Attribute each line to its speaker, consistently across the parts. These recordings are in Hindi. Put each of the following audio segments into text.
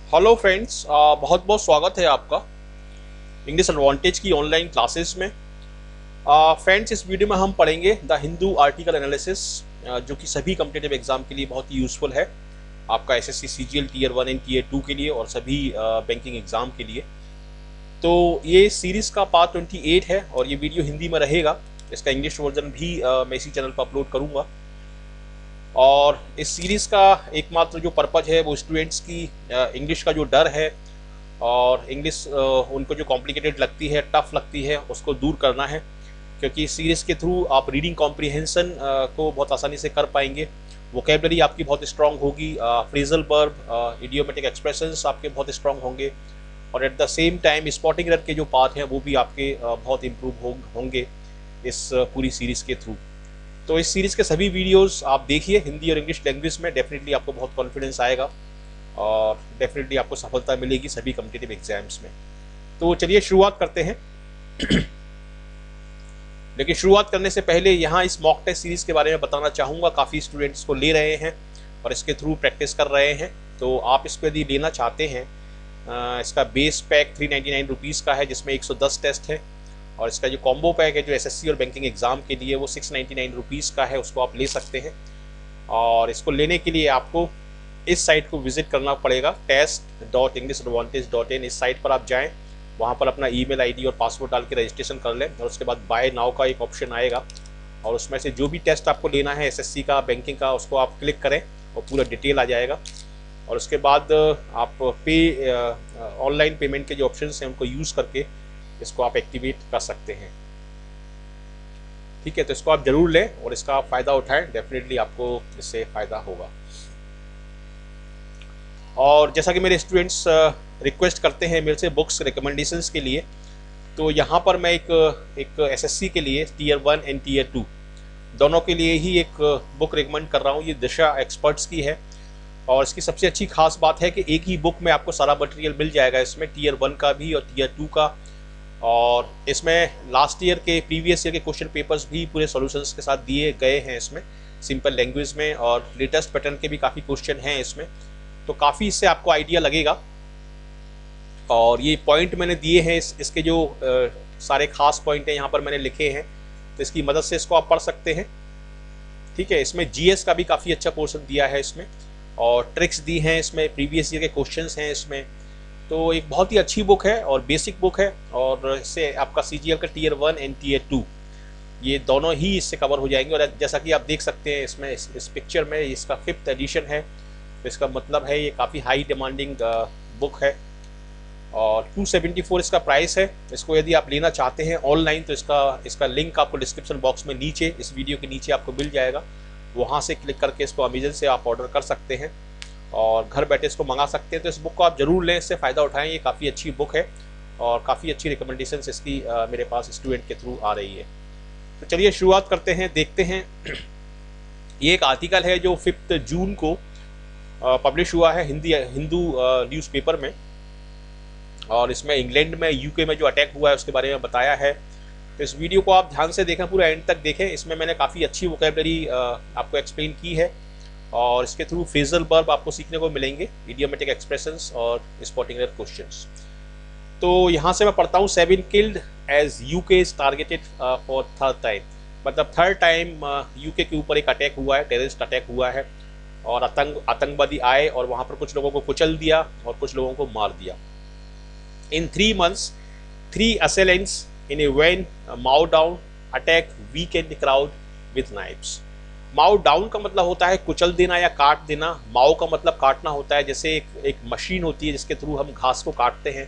Speaker 1: हेलो फ्रेंड्स, बहुत बहुत स्वागत है आपका इंग्लिश एडवांटेज की ऑनलाइन क्लासेस में। फ्रेंड्स, इस वीडियो में हम पढ़ेंगे द हिंदू आर्टिकल एनालिसिस, जो कि सभी कॉम्पिटिटिव एग्जाम के लिए बहुत ही यूजफुल है। आपका SSC CGL tier 1 and tier 2 के लिए और सभी बैंकिंग एग्जाम के लिए। तो ये सीरीज़ का पार्ट 28 है और ये वीडियो हिंदी में रहेगा। इसका इंग्लिश वर्जन भी मैं इसी चैनल पर अपलोड करूँगा। और इस सीरीज़ का एकमात्र जो पर्पज़ है वो स्टूडेंट्स की इंग्लिश का जो डर है और इंग्लिश उनको जो कॉम्प्लिकेटेड लगती है, टफ लगती है, उसको दूर करना है। क्योंकि इस सीरीज़ के थ्रू आप रीडिंग कॉम्प्रिहेंसन को बहुत आसानी से कर पाएंगे। वोकेबलरी आपकी बहुत स्ट्रांग होगी, फ्रेजल वर्ब, इडियोमेटिक एक्सप्रेशंस आपके बहुत स्ट्रांग होंगे और at the same time spotting error के जो पार्ट हैं वो भी आपके बहुत इम्प्रूव होंगे इस पूरी सीरीज़ के थ्रू। तो इस सीरीज़ के सभी वीडियोस आप देखिए हिंदी और इंग्लिश लैंग्वेज में। डेफिनेटली आपको बहुत कॉन्फिडेंस आएगा और डेफिनेटली आपको सफलता मिलेगी सभी कॉम्पिटिटिव एग्जाम्स में। तो चलिए शुरुआत करते हैं। लेकिन शुरुआत करने से पहले यहाँ इस मॉक टेस्ट सीरीज़ के बारे में बताना चाहूँगा। काफ़ी स्टूडेंट्स को ले रहे हैं और इसके थ्रू प्रैक्टिस कर रहे हैं। तो आप इसको यदि लेना चाहते हैं, इसका बेस पैक 399 रुपीज़ का है, जिसमें 110 टेस्ट है। और इसका जो कॉम्बो पैक है जो एसएससी और बैंकिंग एग्जाम के लिए, वो 699 रुपीज़ का है, उसको आप ले सकते हैं। और इसको लेने के लिए आपको इस साइट को विजिट करना पड़ेगा, test.englishaadvantage.in। इस साइट पर आप जाएं, वहाँ पर अपना ईमेल आईडी और पासवर्ड डाल के रजिस्ट्रेशन कर लें और उसके बाद बाय नाउ का एक ऑप्शन आएगा और उसमें से जो भी टेस्ट आपको लेना है एसएससी का, बैंकिंग का, उसको आप क्लिक करें और पूरा डिटेल आ जाएगा। और उसके बाद आप ऑनलाइन पेमेंट के जो ऑप्शन हैं उनको यूज़ करके इसको आप एक्टिवेट कर सकते हैं। ठीक है, तो इसको आप जरूर लें और इसका फ़ायदा उठाएं। डेफिनेटली आपको इससे फ़ायदा होगा। और जैसा कि मेरे स्टूडेंट्स रिक्वेस्ट करते हैं मेरे से बुक्स रिकमेंडेशंस के लिए, तो यहाँ पर मैं एक एसएससी के लिए टीयर 1 एंड टीयर 2 दोनों के लिए ही एक बुक रिकमेंड कर रहा हूँ। ये दिशा एक्सपर्ट्स की है और इसकी सबसे अच्छी खास बात है कि एक ही बुक में आपको सारा मटेरियल मिल जाएगा। इसमें टीयर 1 का भी और टीयर 2 का, और इसमें लास्ट ईयर के, प्रीवियस ईयर के क्वेश्चन पेपर्स भी पूरे सॉल्यूशंस के साथ दिए गए हैं इसमें, सिंपल लैंग्वेज में, और लेटेस्ट पैटर्न के भी काफ़ी क्वेश्चन हैं इसमें। तो काफ़ी इससे आपको आइडिया लगेगा। और ये पॉइंट मैंने दिए हैं, इसके जो सारे खास पॉइंट हैं यहाँ पर मैंने लिखे हैं, तो इसकी मदद से इसको आप पढ़ सकते हैं। ठीक है, इसमें जीएस का भी काफ़ी अच्छा पोर्शन दिया है इसमें और ट्रिक्स दी हैं इसमें, प्रीवियस ईयर के क्वेश्चंस हैं इसमें। तो एक बहुत ही अच्छी बुक है और बेसिक बुक है और इससे आपका सीजीएल का टीयर 1 एंड टीयर 2 ये दोनों ही इससे कवर हो जाएंगे। और जैसा कि आप देख सकते हैं इसमें इस पिक्चर में इसका 5th एडिशन है, तो इसका मतलब है ये काफ़ी हाई डिमांडिंग बुक है और 274 इसका प्राइस है। इसको यदि आप लेना चाहते हैं ऑनलाइन तो इसका लिंक आपको डिस्क्रिप्शन बॉक्स में नीचे, इस वीडियो के नीचे आपको मिल जाएगा। वहाँ से क्लिक करके इसको अमेजन से आप ऑर्डर कर सकते हैं और घर बैठे इसको मंगा सकते हैं। तो इस बुक को आप जरूर लें, इससे फ़ायदा उठाएं। ये काफ़ी अच्छी बुक है और काफ़ी अच्छी रिकमेंडेशंस इसकी मेरे पास स्टूडेंट के थ्रू आ रही है। तो चलिए शुरुआत करते हैं, देखते हैं। ये एक आर्टिकल है जो 5 जून को पब्लिश हुआ है हिंदू न्यूज़पेपर में और इसमें इंग्लैंड में, यूके में जो अटैक हुआ है उसके बारे में बताया है। तो इस वीडियो को आप ध्यान से देखें, पूरा एंड तक देखें। इसमें मैंने काफ़ी अच्छी वोकेबलरी आपको एक्सप्लेन की है और इसके थ्रू फ्रेजल वर्ब आपको सीखने को मिलेंगे, इडियोमेटिक एक्सप्रेशंस और स्पॉटिंग एरर क्वेश्चंस। तो यहाँ से मैं पढ़ता हूँ, 7 killed as UK is targeted for 3rd time. मतलब 3rd टाइम यूके के ऊपर एक अटैक हुआ है, टेररिस्ट अटैक हुआ है और आतंकवादी आए और वहाँ पर कुछ लोगों को कुचल दिया और कुछ लोगों को मार दिया। In 3 months, 3 assailants in a van mowed down attack weakened crowd with knives. Mown down का मतलब होता है कुचल देना या काट देना। माउ का मतलब काटना होता है। जैसे एक मशीन होती है जिसके थ्रू हम घास को काटते हैं,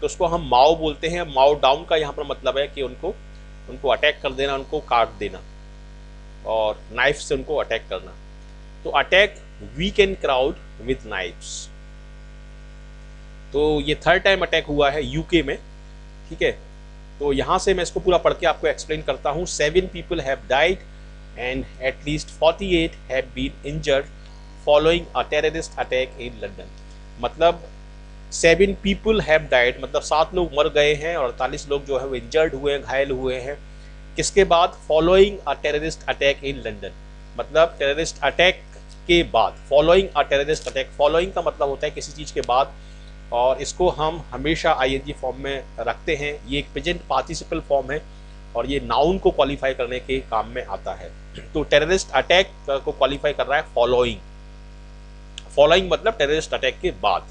Speaker 1: तो उसको हम माउ बोलते हैं। माउ डाउन का यहाँ पर मतलब है कि उनको अटैक कर देना, उनको काट देना और नाइफ से उनको अटैक करना। तो attack weekend crowd with knifes. तो ये 3rd टाइम अटैक हुआ है यूके में। ठीक है, तो यहाँ से मैं इसको पूरा पढ़ के आपको एक्सप्लेन करता हूँ। 7 people have died and at least 48 have been injured following a terrorist attack in London। मतलब 7 people have died, मतलब 7 लोग मर गए हैं और 48 लोग जो है वो इंजर्ड हुए हैं, घायल हुए हैं। किसके बाद? Following a terrorist attack in London. मतलब टेररिस्ट अटैक के बाद, following a terrorist attack. Following का मतलब होता है किसी चीज़ के बाद, और इसको हम हमेशा आईएनजी फॉर्म में रखते हैं। ये एक प्रेजेंट पार्टिसिपल फॉर्म है और ये नाउन को क्वालिफाई करने के काम में आता है। तो टेररिस्ट अटैक को क्वालिफाई कर रहा है फॉलोइंग। फॉलोइंग मतलब टेररिस्ट अटैक के बाद,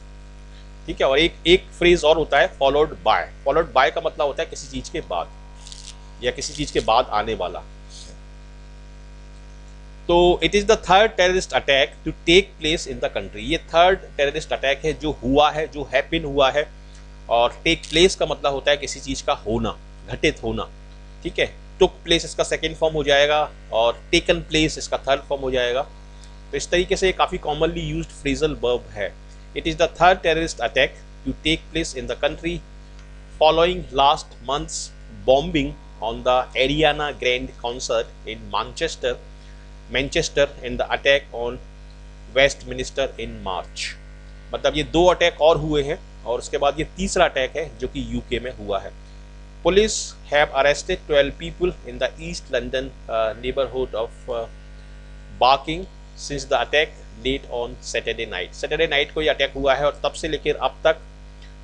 Speaker 1: ठीक है। और एक फ्रेज और होता है फॉलोड बाय। फॉलोड बाय का मतलब होता है किसी चीज के बाद या किसी चीज के बाद आने वाला। तो it is the third terrorist attack to take place in the country. ये थर्ड टेररिस्ट अटैक है जो हुआ है, जो हैपन हुआ है। और टेक प्लेस का मतलब होता है किसी चीज का होना, घटित होना, ठीक है। टुक प्लेस इसका सेकेंड फॉर्म हो जाएगा और टेकन प्लेस इसका थर्ड फॉर्म हो जाएगा। तो इस तरीके से काफ़ी कॉमनली यूज्ड फ्रेजल वर्ब है। It is the third terrorist attack to take place in the country following last month's bombing on the Ariana Grande concert in Manchester in the attack on Westminster in March. मतलब ये 2 अटैक और हुए हैं और उसके बाद ये तीसरा अटैक है जो कि यूके में हुआ है। Police have arrested 12 people in the East London neighborhood of Barking since the attack late on Saturday night. Saturday night को ये अटैक हुआ है और तब से लेकर अब तक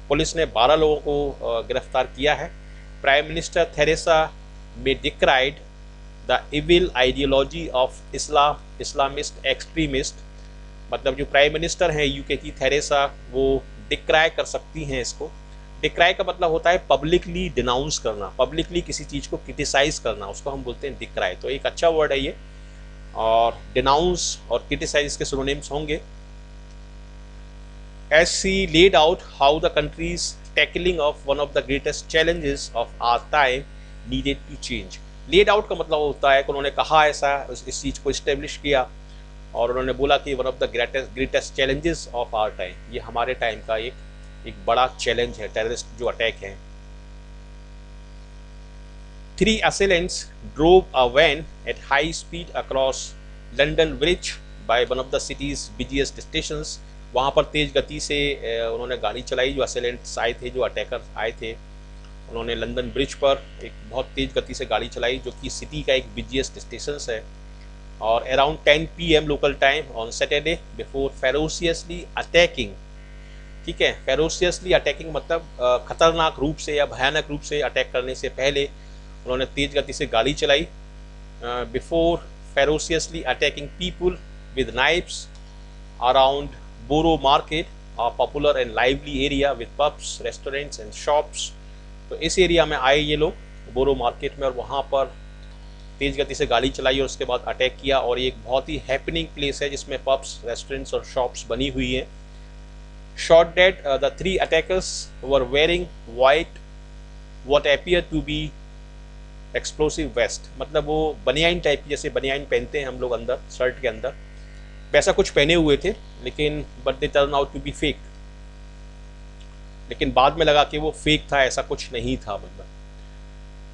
Speaker 1: पुलिस ने 12 लोगों को गिरफ्तार किया है। Prime minister Theresa May decried the evil ideology of Islamist extremist. मतलब जो प्राइम मिनिस्टर हैं यूके की, थेरेसा, वो डिक्राई कर सकती हैं इसको। डिक्राई का मतलब होता है पब्लिकली डिनाउंस करना, पब्लिकली किसी चीज़ को क्रिटिसाइज करना, उसको हम बोलते हैं डिक्राई। तो एक अच्छा वर्ड है ये। और डिनाउंस और क्रिटिसाइज के सिनोनिम्स होंगे। As she laid out how the country's tackling of one of the greatest challenges of our time needed to change. Laid out का मतलब होता है कि उन्होंने कहा ऐसा, इस चीज़ को इस्टेब्लिश किया और उन्होंने बोला कि one of the greatest challenges of our time, ये हमारे टाइम का एक बड़ा चैलेंज है, टेररिस्ट जो अटैक है। 3 assailants drove a van at high speed across London Bridge by one of the city's busiest stations। वहाँ पर तेज़ गति से उन्होंने गाड़ी चलाई। जो असेलेंट्स आए थे, जो अटैकर आए थे, उन्होंने लंदन ब्रिज पर एक बहुत तेज़ गति से गाड़ी चलाई जो कि सिटी का एक बिजिएस्ट स्टेशन है। और around 10 PM local time on Saturday before ferociously attacking, ठीक है। फेरोसियसली अटैकिंग मतलब खतरनाक रूप से या भयानक रूप से अटैक करने से पहले उन्होंने तेज गति से गाड़ी चलाई। Before ferociously attacking people with knives around Borough Market, a popular and lively area with pubs, restaurants and shops. तो इस एरिया में आए ये लोग, बोरो मार्केट में, और वहाँ पर तेज गति से गाड़ी चलाई और उसके बाद अटैक किया। और ये एक बहुत ही हैपनिंग प्लेस है जिसमें पब्स, रेस्टोरेंट्स और शॉप्स बनी हुई हैं। Shot dead, the 3 attackers were wearing white what appeared to be explosive vest। मतलब वो बनियान टाइप, जैसे बनियान पहनते हैं हम लोग अंदर, शर्ट के अंदर, वैसा कुछ पहने हुए थे। लेकिन but they turn out to be fake. लेकिन बाद में लगा कि वो फेक था, ऐसा कुछ नहीं था, मतलब,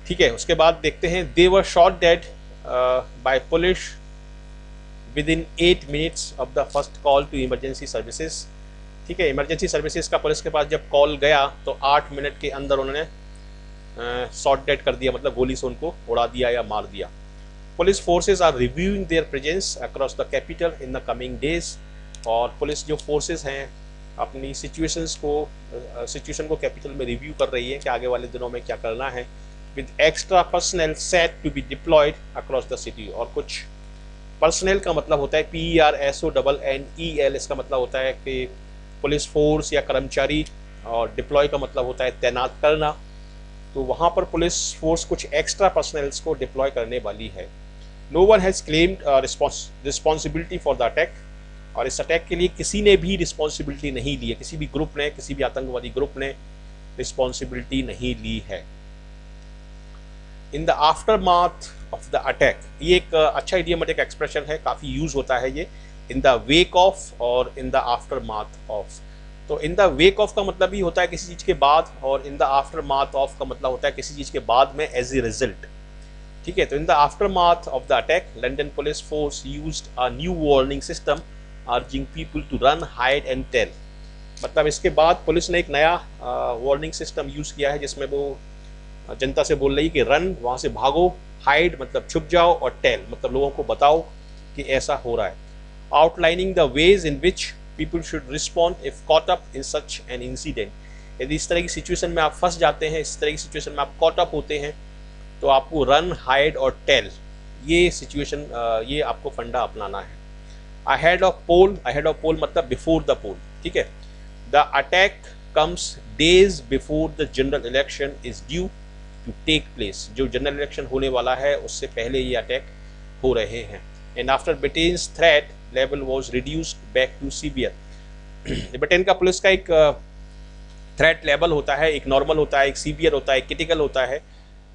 Speaker 1: ठीक है। उसके बाद देखते हैं, they were shot dead by police within 8 minutes of the first call to emergency services, ठीक है। इमरजेंसी सर्विसेज का पुलिस के पास जब कॉल गया तो 8 मिनट के अंदर उन्होंने शॉट डेड कर दिया, मतलब गोली से उनको उड़ा दिया या मार दिया। Police forces are reviewing their presence across the capital in the coming days. और पुलिस जो फोर्सेज हैं अपनी सिचुएशन को कैपिटल में रिव्यू कर रही है कि आगे वाले दिनों में क्या करना है। With extra personnel set to be deployed across the city. और कुछ पर्सनल का मतलब होता है PERSONNEL, इसका मतलब होता है कि पुलिस फोर्स या कर्मचारी, और डिप्लॉय का मतलब होता है तैनात करना। तो वहाँ पर पुलिस फोर्स कुछ एक्स्ट्रा पर्सनल्स को डिप्लॉय करने वाली है। No one has claimed responsibility for the attack. और इस अटैक के लिए किसी ने भी रिस्पॉन्सिबिलिटी नहीं ली है, किसी भी ग्रुप ने, किसी भी आतंकवादी ग्रुप ने रिस्पॉन्सिबिलिटी नहीं ली है। इन the aftermath of the attack, ये एक अच्छा इडियमेटिक एक्सप्रेशन है, काफ़ी यूज़ होता है ये। इन द वेक ऑफ और इन द आफ्टरमाथ ऑफ। तो इन द वेक ऑफ का मतलब ही होता है किसी चीज़ के बाद, और इन द आफ्टरमाथ ऑफ का मतलब होता है किसी चीज़ के बाद में एज ए रिजल्ट, ठीक है। तो in the aftermath of the attack London police force used a new warning system urging people to run, hide and tell. मतलब इसके बाद पुलिस ने एक नया वार्निंग सिस्टम यूज़ किया है जिसमें वो जनता से बोल रही कि रन, वहाँ से भागो, हाइड मतलब छुप जाओ, और टेल मतलब लोगों को बताओ कि ऐसा हो रहा है। outlining the ways in which people should respond if caught up in such an incident. यदि इस तरह की सिचुएशन में आप फंस जाते हैं, इस तरह की सिचुएशन में आप कॉट अप होते हैं, तो आपको रन, हाइड और टेल, ये सिचुएशन, ये आपको फंडा अपनाना है। अहेड ऑफ पोल मतलब बिफोर द पोल, ठीक है। The attack comes days before the general election is due to take place. जो जनरल इलेक्शन होने वाला है उससे पहले ये अटैक हो रहे हैं। And after Britain's threat level was reduced back to severe. Britain का पुलिस का एक थ्रेट लेवल होता है, एक नॉर्मल होता है, एक सीवियर होता है, एक क्रिटिकल होता है।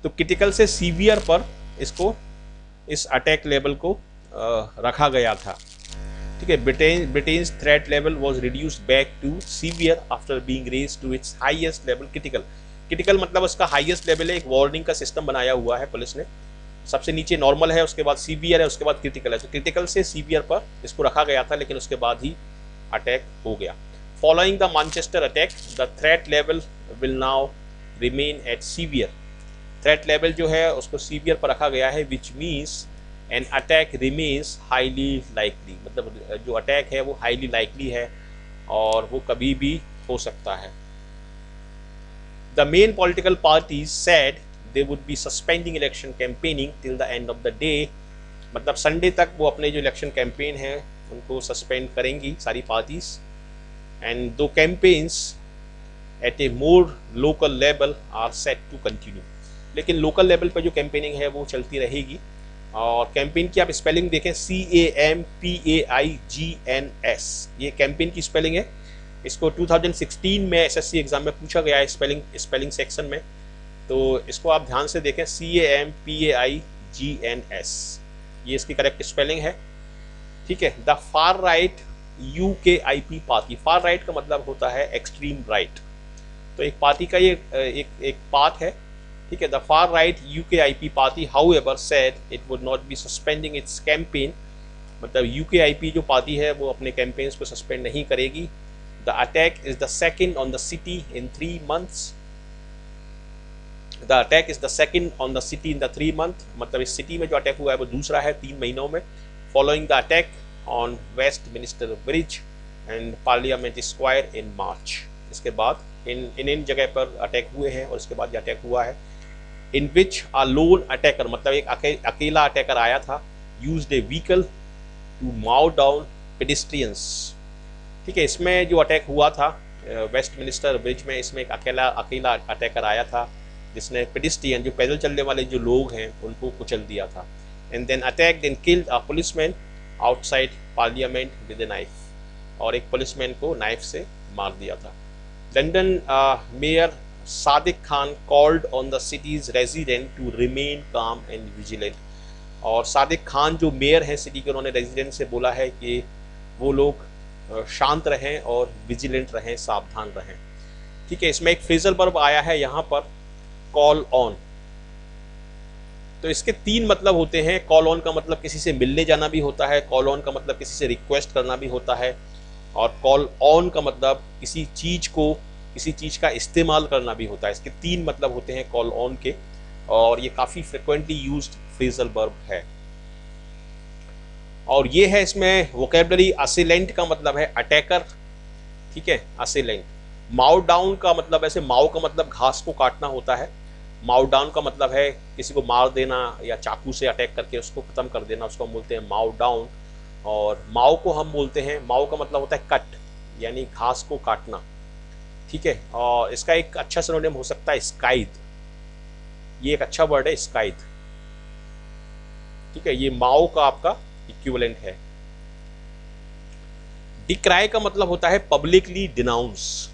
Speaker 1: तो क्रिटिकल से सीवियर पर इसको, इस अटैक लेवल को रखा गया था, ठीक है। Britain's threat level was reduced back to severe after being raised to its highest level critical. Critical मतलब उसका हाईएस्ट लेवल है, एक वार्निंग का सिस्टम बनाया हुआ है पुलिस ने। सबसे नीचे नॉर्मल है, उसके बाद सीवियर है, उसके बाद क्रिटिकल है। तो क्रिटिकल से सीवियर पर इसको रखा गया था, लेकिन उसके बाद ही अटैक हो गया। Following the Manchester attack the threat level will now remain at severe. Threat level जो है उसको सीवियर पर रखा गया है, which means an attack remains highly likely. मतलब जो अटैक है वो हाईली लाइकली है और वो कभी भी हो सकता है। The main political parties said they would be suspending election campaigning till the end of the day। मतलब संडे तक वो अपने जो इलेक्शन कैंपेन है उनको सस्पेंड करेंगी सारी parties. And though campaigns at a more local level are set to continue. लेकिन लोकल लेवल पर जो कैंपेनिंग है वो चलती रहेगी। और कैंपेन की आप स्पेलिंग देखें, CAMPAIGNS, ये कैंपेन की स्पेलिंग है। इसको 2016 में एसएससी एग्जाम में पूछा गया है स्पेलिंग सेक्शन में, तो इसको आप ध्यान से देखें, CAMPAIGNS, ये इसकी करेक्ट स्पेलिंग है, ठीक है। The far right UKIP party, far right का मतलब होता है एक्सट्रीम राइट। तो एक पार्टी का ये एक पार्ट है, ठीक है। The far right UKIP party however said it would not be suspending it's campaign. मतलब UKIP जो पार्टी है वो अपने कैंपेन्स को सस्पेंड नहीं करेगी। The attack is the second on the city in 3 months. The attack is the second on the city in the 3 month. मतलब इस सिटी में जो अटैक हुआ है वो दूसरा है 3 महीनों में। Following the attack on Westminster Bridge and Parliament Square in March। इसके बाद इन जगह पर अटैक हुए हैं और इसके बाद ये अटैक हुआ है। In which a lone attacker, मतलब एक अकेला अटैकर आया था, used a vehicle to mow down pedestrians। ठीक है, इसमें जो अटैक हुआ था वेस्टमिनिस्टर ब्रिज में, इसमें एक अकेला अटैकर आया था जिसने पेडिस्ट्रियन, जो पैदल चलने वाले जो लोग हैं, उनको कुचल दिया था। And then attacked and killed a policeman outside parliament with a knife, और एक पुलिसमैन को नाइफ से मार दिया था। London mayor Sadiq Khan called on the city's resident to remain calm and vigilant. और सादिक खान जो मेयर हैं सिटी के, उन्होंने रेजिडेंट से बोला है कि वो लोग शांत रहें और विजिलेंट रहें, सावधान रहें। ठीक है, इसमें एक फ्रेजल वर्ब आया है यहाँ पर, कॉल ऑन। तो इसके 3 मतलब होते हैं। कॉल ऑन का मतलब किसी से मिलने जाना भी होता है, कॉल ऑन का मतलब किसी से रिक्वेस्ट करना भी होता है, और कॉल ऑन का मतलब किसी चीज़ का इस्तेमाल करना भी होता है। इसके 3 मतलब होते हैं कॉल ऑन के, और ये काफ़ी फ्रिक्वेंटली यूज्ड फ्रेजल वर्ब है। और ये है इसमें वोकेबलरी। असेलेंट का मतलब है अटैकर, ठीक है, असेलेंट। माउ डाउन का मतलब, ऐसे माउ का मतलब घास को काटना होता है, माउ डाउन का मतलब है किसी को मार देना या चाकू से अटैक करके उसको ख़त्म कर देना, उसको हम बोलते हैं माउ डाउन। और माउ को हम बोलते हैं, माउ का मतलब होता है कट, यानी घास को काटना, ठीक है। और इसका एक अच्छा सिनोनिम हो सकता है स्काइद, ये एक अच्छा वर्ड है स्काइद, ठीक है। ये माउ का आपका इक्विवेलेंट है। डिक्राई का मतलब होता है पब्लिकली डिनाउंस,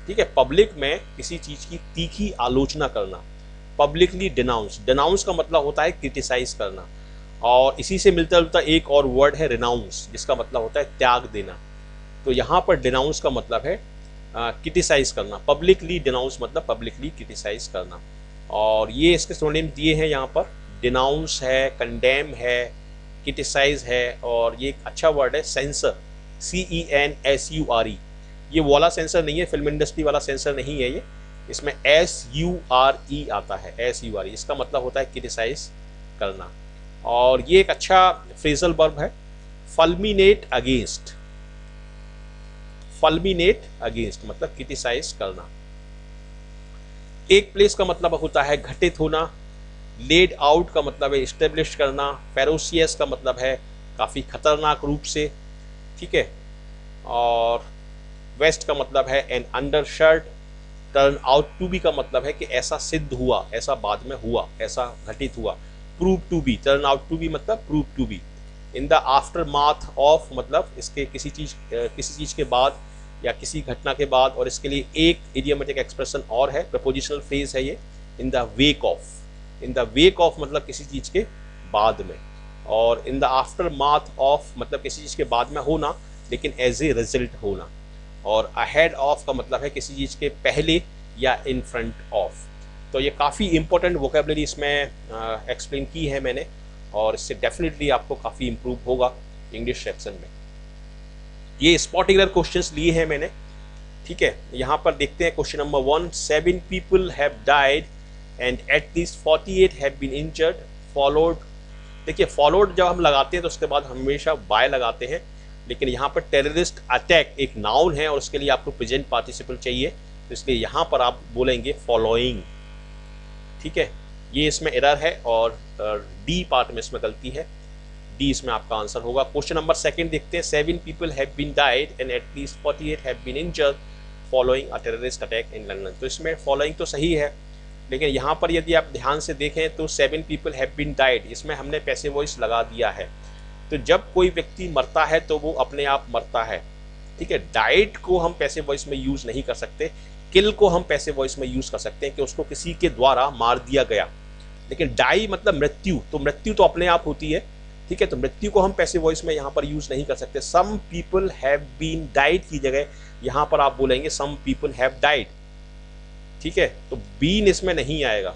Speaker 1: ठीक है, पब्लिक में किसी चीज की तीखी आलोचना करना, पब्लिकली डिनाउंस। डिनाउंस का मतलब होता है क्रिटिसाइज करना, और इसी से मिलता जुलता एक और वर्ड है रिनाउंस, जिसका मतलब होता है त्याग देना। तो यहाँ पर डिनाउंस का मतलब है क्रिटिसाइज करना, पब्लिकली डिनाउंस मतलब पब्लिकली क्रिटिसाइज करना। और ये इसके सिनोनिम दिए हैं यहाँ पर, डिनाउंस है, कंडेम है, क्रिटिसाइज है, और ये एक अच्छा वर्ड है सेंसर, CENSURE। ये वाला सेंसर नहीं है, फिल्म इंडस्ट्री वाला सेंसर नहीं है ये, इसमें SURE आता है, SURE। इसका मतलब होता है क्रिटिसाइज करना। और ये एक अच्छा फ्रेजल वर्ब है। फल्मिनेट अगेंस्ट, फल्मिनेट अगेंस्ट मतलब क्रिटिसाइज करना। टेक प्लेस का मतलब होता है घटित होना, लेड आउट का मतलब है इस्टेब्लिश करना, फेरोसियस का मतलब है काफ़ी खतरनाक रूप से, ठीक है। और वेस्ट का मतलब है an undershirt, turn out to be का मतलब है कि ऐसा सिद्ध हुआ, ऐसा बाद में हुआ, ऐसा घटित हुआ। Prove to be, turn out to be मतलब prove to be. In the aftermath of मतलब इसके किसी चीज़ के बाद या किसी घटना के बाद। और इसके लिए एक इडियोमेटिक एक्सप्रेशन और है, प्रपोजिशनल फ्रेज है ये, in the wake of. In the wake of मतलब किसी चीज़ के बाद में, और इन द आफ्टर माथ ऑफ मतलब किसी चीज़ के बाद में होना लेकिन एज ए रिजल्ट होना। और अहेड ऑफ का मतलब है किसी चीज़ के पहले या इन फ्रंट ऑफ। तो ये काफ़ी इंपॉर्टेंट वोकेबलरी इसमें एक्सप्लेन की है मैंने, और इससे डेफिनेटली आपको काफ़ी इम्प्रूव होगा इंग्लिश सेक्शन में। ये स्पॉट एरर क्वेश्चंस लिए हैं मैंने, ठीक है। यहाँ पर देखते हैं question number 1, 7 people have died and at least 48 have been injured followed। देखिए फॉलोड जब हम लगाते हैं तो उसके बाद हमेशा बाय लगाते हैं, लेकिन यहाँ पर टेररिस्ट अटैक एक नाउन है और उसके लिए आपको प्रेजेंट पार्टिसिपल चाहिए, तो इसलिए यहाँ पर आप बोलेंगे फॉलोइंग, ठीक है। ये इसमें एरर है और डी पार्ट में इसमें गलती है, डी इसमें आपका आंसर होगा। क्वेश्चन नंबर 2 देखते हैं, 7 people have been died and at least 48 have been injured following a terrorist attack in London। तो इसमें फॉलोइंग तो सही है, लेकिन यहाँ पर यदि आप ध्यान से देखें तो 7 people have been died, इसमें हमने पैसिव वॉइस लगा दिया है। तो जब कोई व्यक्ति मरता है तो वो अपने आप मरता है, ठीक है। डाइड को हम पैसिव वॉइस में यूज़ नहीं कर सकते, किल को हम पैसिव वॉइस में यूज़ कर सकते हैं कि उसको किसी के द्वारा मार दिया गया। लेकिन डाई मतलब मृत्यु, तो मृत्यु तो अपने आप होती है, ठीक है। तो मृत्यु को हम पैसिव वॉइस में यहाँ पर यूज़ नहीं कर सकते। Some people have been died की जगह यहाँ पर आप बोलेंगे सम पीपल हैव डाइड, ठीक है। तो बीन इसमें नहीं आएगा।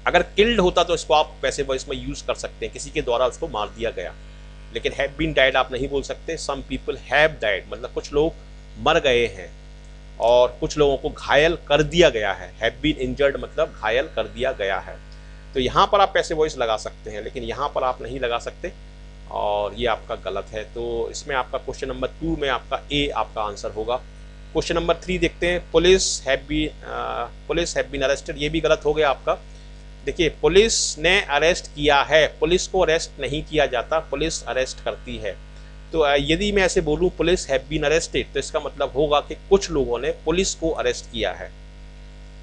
Speaker 1: अगर किल्ड होता तो इसको आप पैसिव वॉइस में यूज़ कर सकते हैं, किसी के द्वारा उसको मार दिया गया, लेकिन हैव बीन डाइड आप नहीं बोल सकते। सम पीपल हैव डाइड मतलब कुछ लोग मर गए हैं और कुछ लोगों को घायल कर दिया गया है। हैव बीन इंजर्ड मतलब घायल कर दिया गया है। तो यहाँ पर आप पैसिव वॉइस लगा सकते हैं, लेकिन यहाँ पर आप नहीं लगा सकते, और ये आपका गलत है। तो इसमें आपका क्वेश्चन नंबर 2 में आपका ए आपका आंसर होगा। क्वेश्चन नंबर 3 देखते हैं, पुलिस हैव बीन अरेस्टेड, ये भी गलत हो गया आपका। देखिए पुलिस ने अरेस्ट किया है, पुलिस को अरेस्ट नहीं किया जाता, पुलिस अरेस्ट करती है। तो यदि मैं ऐसे बोलूँ पुलिस हैव बीन अरेस्टेड, तो इसका मतलब होगा कि कुछ लोगों ने पुलिस को अरेस्ट किया है,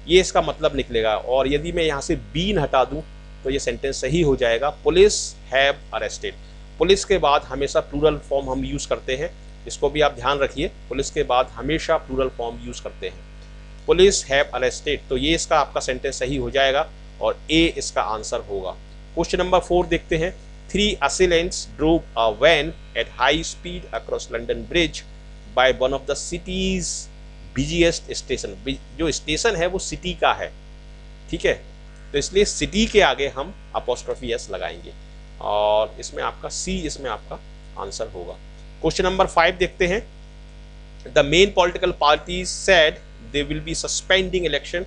Speaker 1: ये इसका मतलब निकलेगा। और यदि मैं यहाँ से बीन हटा दूँ तो ये सेंटेंस सही हो जाएगा, पुलिस हैव अरेस्टेड। पुलिस के बाद हमेशा प्लूरल फॉर्म हम यूज़ करते हैं, इसको भी आप ध्यान रखिए, पुलिस के बाद हमेशा प्लूरल फॉर्म यूज़ करते हैं। पुलिस हैव अरेस्टेड, तो ये इसका आपका सेंटेंस सही हो जाएगा और ए इसका आंसर होगा। क्वेश्चन नंबर 4 देखते हैं, 3 assailants drove a van at high speed across London Bridge by one of the city's busiest station। जो स्टेशन है वो सिटी का है, ठीक है। तो इसलिए सिटी के आगे हम अपॉस्ट्रोफी एस लगाएंगे, और इसमें आपका सी इसमें आपका आंसर होगा। क्वेश्चन नंबर 5 देखते हैं, the main political parties said they will be suspending election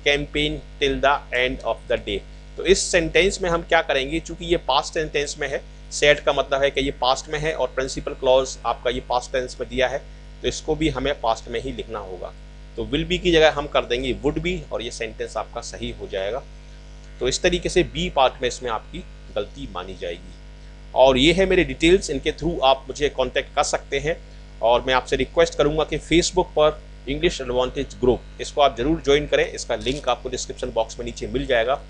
Speaker 1: campaign till the end of the day. तो इस सेंटेंस में हम क्या करेंगे, चूंकि ये पास्ट सेंटेंस में है, सेड का मतलब है कि ये पास्ट में है और प्रिंसिपल क्लॉज आपका ये पास्ट टेंस में दिया है, तो इसको भी हमें पास्ट में ही लिखना होगा। तो विल बी की जगह हम कर देंगे वुड बी, और ये सेंटेंस आपका सही हो जाएगा। तो इस तरीके से बी पार्ट में इसमें आपकी गलती मानी जाएगी। और ये है मेरे डिटेल्स, इनके थ्रू आप मुझे कांटेक्ट कर सकते हैं। और मैं आपसे रिक्वेस्ट करूंगा कि फेसबुक पर इंग्लिश एडवांटेज ग्रुप, इसको आप जरूर ज्वाइन करें, इसका लिंक आपको डिस्क्रिप्शन बॉक्स में नीचे मिल जाएगा।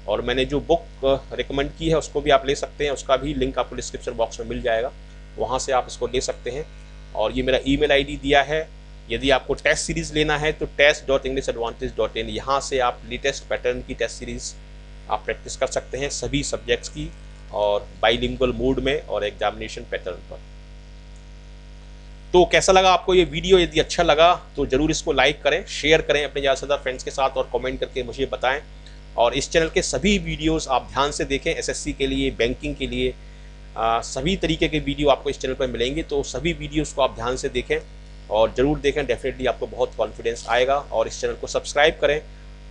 Speaker 1: और मैंने जो बुक रिकमेंड की है उसको भी आप ले सकते हैं, उसका भी लिंक आपको डिस्क्रिप्शन बॉक्स में मिल जाएगा, वहाँ से आप इसको ले सकते हैं। और ये मेरा ईमेल आईडी दिया है, यदि आपको टेस्ट सीरीज़ लेना है तो test.englishaadvantage.in, यहाँ से आप लेटेस्ट पैटर्न की टेस्ट सीरीज़ आप प्रैक्टिस कर सकते हैं सभी सब्जेक्ट्स की, और बाइलिंगुअल मोड में और एग्जामिनेशन पैटर्न पर। तो कैसा लगा आपको ये वीडियो? यदि अच्छा लगा तो ज़रूर इसको लाइक करें, शेयर करें अपने ज़्यादा से ज़्यादा फ्रेंड्स के साथ, और कमेंट करके मुझे बताएं। और इस चैनल के सभी वीडियोस आप ध्यान से देखें, एसएससी के लिए, बैंकिंग के लिए, सभी तरीके के वीडियो आपको इस चैनल पर मिलेंगे। तो सभी वीडियोस को आप ध्यान से देखें और ज़रूर देखें, डेफिनेटली आपको बहुत कॉन्फिडेंस आएगा। और इस चैनल को सब्सक्राइब करें,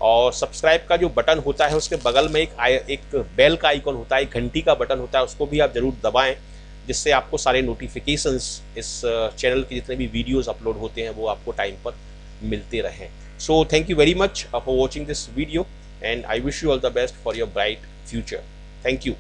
Speaker 1: और सब्सक्राइब का जो बटन होता है उसके बगल में एक बेल का आइकॉन होता है, एक घंटी का बटन होता है, उसको भी आप ज़रूर दबाएँ, जिससे आपको सारे नोटिफिकेशंस इस चैनल के जितने भी वीडियोस अपलोड होते हैं वो आपको टाइम पर मिलते रहें। So thank you very much for watching this video and I wish you all the best for your bright future. Thank you.